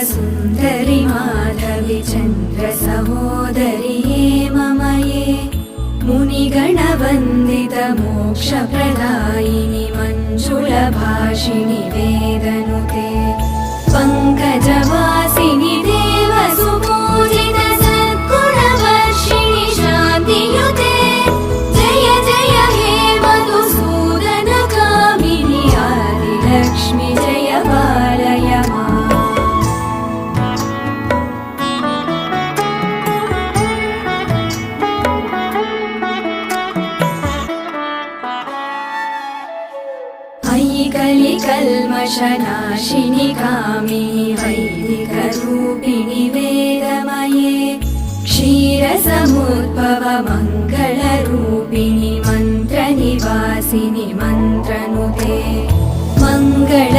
सुन्दरि माधवि चन्द्र सहोदरि हेममये मुनिगणवन्दित मोक्षप्रदायिनि मञ्जुलभाषिणि वेदनुते पङ्कजवासिनि देवसुपूजित सद्गुणवर्षिणि शान्तियुते जय जय हे मधुसूदन कामिनि आदिलक्ष्मि जय पालय माम्। अयि कलिकल्मषनाशिनि कामिनि वैदिकरूपिणि वेदमये क्षीरसमुद्भव मङ्गलरूपिणि मन्त्रनिवासिनि मन्त्रनुते मङ्गल